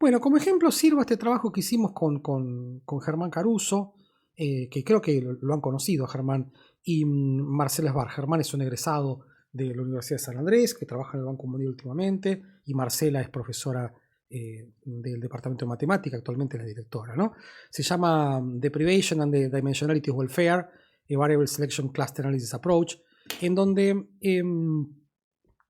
Bueno, como ejemplo sirvo este trabajo que hicimos con Germán Caruso, que creo que lo han conocido, Germán, y Marcela Esbar. Germán es un egresado de la Universidad de San Andrés, que trabaja en el Banco Mundial últimamente, y Marcela es profesora del Departamento de Matemática, actualmente la directora, ¿no? Se llama Deprivation and the Dimensionality of Welfare, a Variable Selection Cluster Analysis Approach, en donde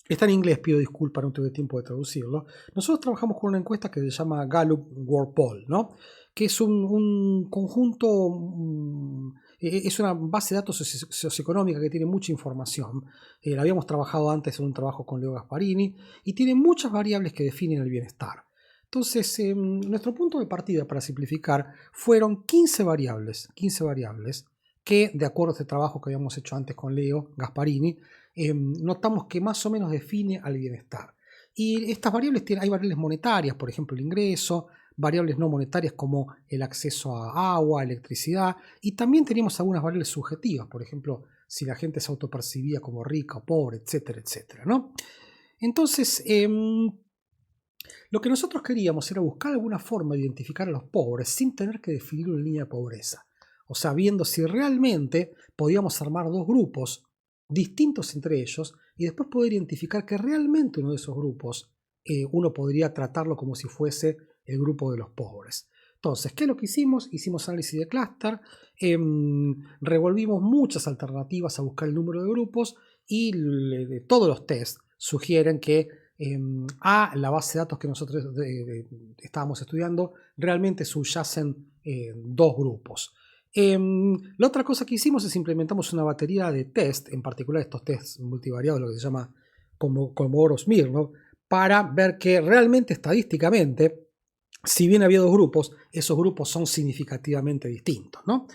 está en inglés, pido disculpas, no tuve tiempo de traducirlo. Nosotros trabajamos con una encuesta que se llama Gallup World Poll, ¿no? Que es un conjunto, es una base de datos socioeconómica que tiene mucha información. La habíamos trabajado antes en un trabajo con Leo Gasparini y tiene muchas variables que definen el bienestar. Entonces, nuestro punto de partida, para simplificar, fueron 15 variables que, de acuerdo a este trabajo que habíamos hecho antes con Leo Gasparini, notamos que más o menos define al bienestar. Y estas variables hay variables monetarias, por ejemplo el ingreso, variables no monetarias como el acceso a agua, electricidad, y también teníamos algunas variables subjetivas, por ejemplo si la gente se autopercibía como rica o pobre, etcétera, etcétera, ¿no? Entonces, lo que nosotros queríamos era buscar alguna forma de identificar a los pobres sin tener que definir una línea de pobreza. O sea, viendo si realmente podíamos armar dos grupos distintos entre ellos y después poder identificar que realmente uno de esos grupos uno podría tratarlo como si fuese el grupo de los pobres. Entonces, ¿qué es lo que hicimos? Hicimos análisis de clúster, revolvimos muchas alternativas a buscar el número de grupos y todos los tests sugieren que a la base de datos que nosotros estábamos estudiando realmente subyacen dos grupos. La otra cosa que hicimos es implementamos una batería de test, en particular estos tests multivariados, lo que se llama Komodoro-Smirnov, para ver que realmente estadísticamente, si bien había dos grupos, esos grupos son significativamente distintos, ¿no?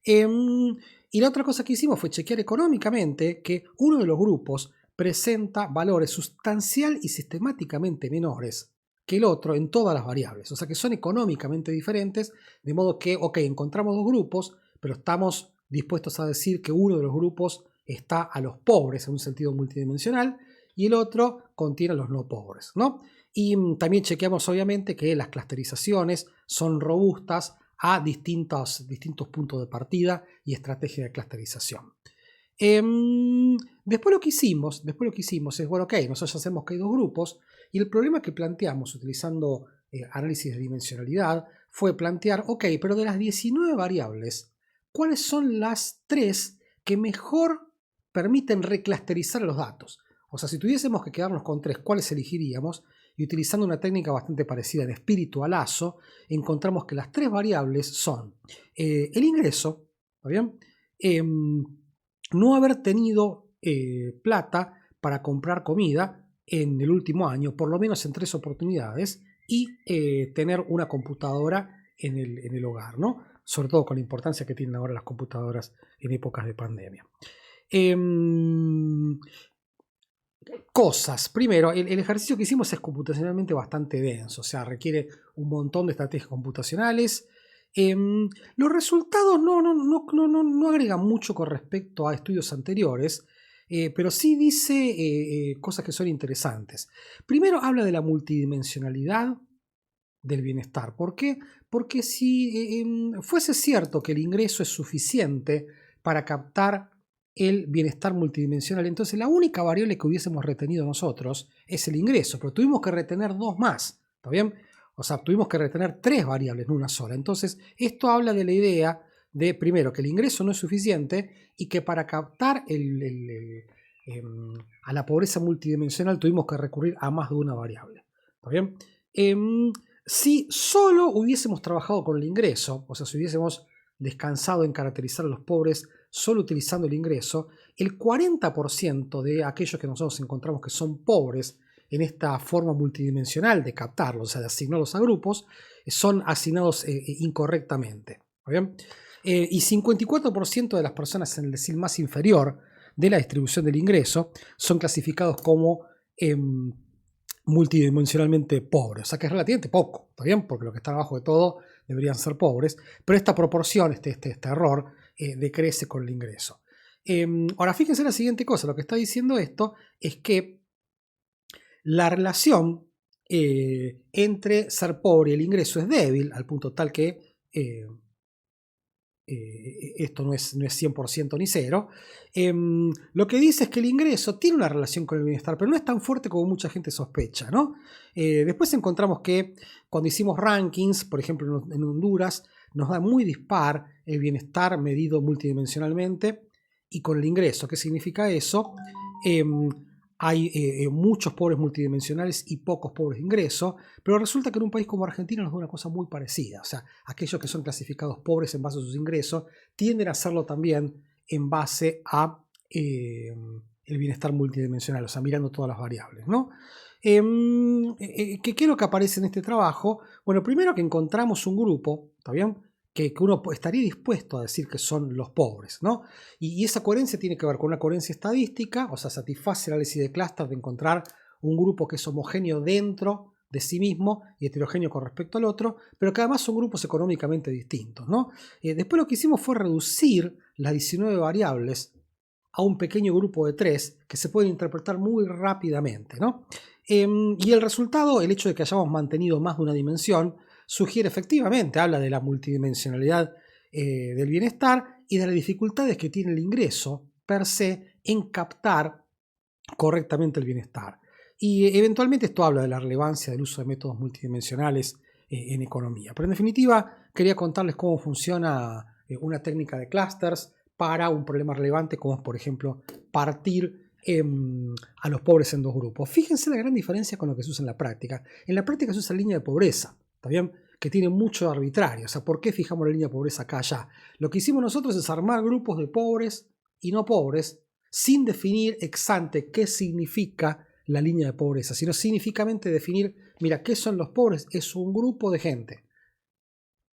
Y la otra cosa que hicimos fue chequear económicamente que uno de los grupos presenta valores sustancial y sistemáticamente menores que el otro en todas las variables, o sea que son económicamente diferentes, de modo que, ok, encontramos dos grupos, pero estamos dispuestos a decir que uno de los grupos está a los pobres en un sentido multidimensional y el otro contiene a los no pobres, ¿no? Y también chequeamos obviamente que las clusterizaciones son robustas a distintos puntos de partida y estrategia de clusterización. Después lo que hicimos es, bueno, ok, nosotros ya sabemos que hay dos grupos y el problema que planteamos utilizando análisis de dimensionalidad fue plantear, ok, pero de las 19 variables, ¿cuáles son las 3 que mejor permiten reclusterizar los datos? O sea, si tuviésemos que quedarnos con 3, ¿cuáles elegiríamos? Y utilizando una técnica bastante parecida en espíritu a lazo, encontramos que las 3 variables son el ingreso, ¿está bien? No haber tenido plata para comprar comida en el último año, por lo menos en 3 oportunidades, y tener una computadora en el hogar, ¿no? Sobre todo con la importancia que tienen ahora las computadoras en épocas de pandemia. Cosas. Primero, el ejercicio que hicimos es computacionalmente bastante denso, o sea, requiere un montón de estrategias computacionales. Los resultados no agregan mucho con respecto a estudios anteriores, pero sí dice cosas que son interesantes. Primero habla de la multidimensionalidad del bienestar. ¿Por qué? Porque si fuese cierto que el ingreso es suficiente para captar el bienestar multidimensional, entonces la única variable que hubiésemos retenido nosotros es el ingreso, pero tuvimos que retener dos más, ¿está bien? O sea, tuvimos que retener 3 variables en una sola. Entonces, esto habla de la idea de, primero, que el ingreso no es suficiente y que para captar a la pobreza multidimensional tuvimos que recurrir a más de una variable. ¿Está bien? Si solo hubiésemos trabajado con el ingreso, o sea, si hubiésemos descansado en caracterizar a los pobres solo utilizando el ingreso, el 40% de aquellos que nosotros encontramos que son pobres en esta forma multidimensional de captarlos, o sea, de asignarlos a grupos, son asignados incorrectamente. ¿Bien? Y 54% de las personas en el decil más inferior de la distribución del ingreso son clasificados como multidimensionalmente pobres, o sea que es relativamente poco, ¿está bien? Porque los que están abajo de todo deberían ser pobres, pero esta proporción, este error, decrece con el ingreso. Ahora fíjense la siguiente cosa, lo que está diciendo esto es que la relación entre ser pobre y el ingreso es débil, al punto tal que esto no es 100% ni cero. Lo que dice es que el ingreso tiene una relación con el bienestar, pero no es tan fuerte como mucha gente sospecha, ¿no? Después encontramos que cuando hicimos rankings, por ejemplo en Honduras, nos da muy dispar el bienestar medido multidimensionalmente y con el ingreso. ¿Qué significa eso? Hay muchos pobres multidimensionales y pocos pobres de ingreso, pero resulta que en un país como Argentina nos da una cosa muy parecida. O sea, aquellos que son clasificados pobres en base a sus ingresos tienden a hacerlo también en base a el bienestar multidimensional, o sea, mirando todas las variables, ¿no? ¿Qué es lo que aparece en este trabajo? Bueno, primero que encontramos un grupo, ¿está bien?, que uno estaría dispuesto a decir que son los pobres, ¿no? Y esa coherencia tiene que ver con una coherencia estadística, o sea, satisface el análisis de clúster de encontrar un grupo que es homogéneo dentro de sí mismo y heterogéneo con respecto al otro, pero que además son grupos económicamente distintos, ¿no? Después lo que hicimos fue reducir las 19 variables a un pequeño grupo de 3 que se pueden interpretar muy rápidamente, ¿no? Y el resultado, el hecho de que hayamos mantenido más de una dimensión, sugiere efectivamente, habla de la multidimensionalidad del bienestar y de las dificultades que tiene el ingreso per se en captar correctamente el bienestar. Y eventualmente esto habla de la relevancia del uso de métodos multidimensionales en economía. Pero en definitiva, quería contarles cómo funciona una técnica de clusters para un problema relevante como es, por ejemplo, partir a los pobres en dos grupos. Fíjense la gran diferencia con lo que se usa en la práctica. En la práctica se usa línea de pobreza, ¿está bien?, que tiene mucho de arbitrario. O sea, ¿por qué fijamos la línea de pobreza acá allá? Lo que hicimos nosotros es armar grupos de pobres y no pobres sin definir ex ante qué significa la línea de pobreza, sino significativamente definir, mira, ¿qué son los pobres? Es un grupo de gente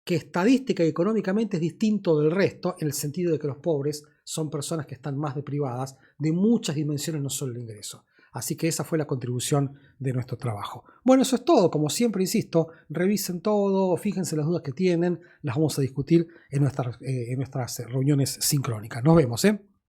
que estadística y económicamente es distinto del resto, en el sentido de que los pobres son personas que están más deprivadas de muchas dimensiones, no solo el ingreso. Así que esa fue la contribución de nuestro trabajo. Bueno, eso es todo. Como siempre, insisto, revisen todo, fíjense las dudas que tienen, las vamos a discutir en nuestras reuniones sincrónicas. Nos vemos, ¿eh?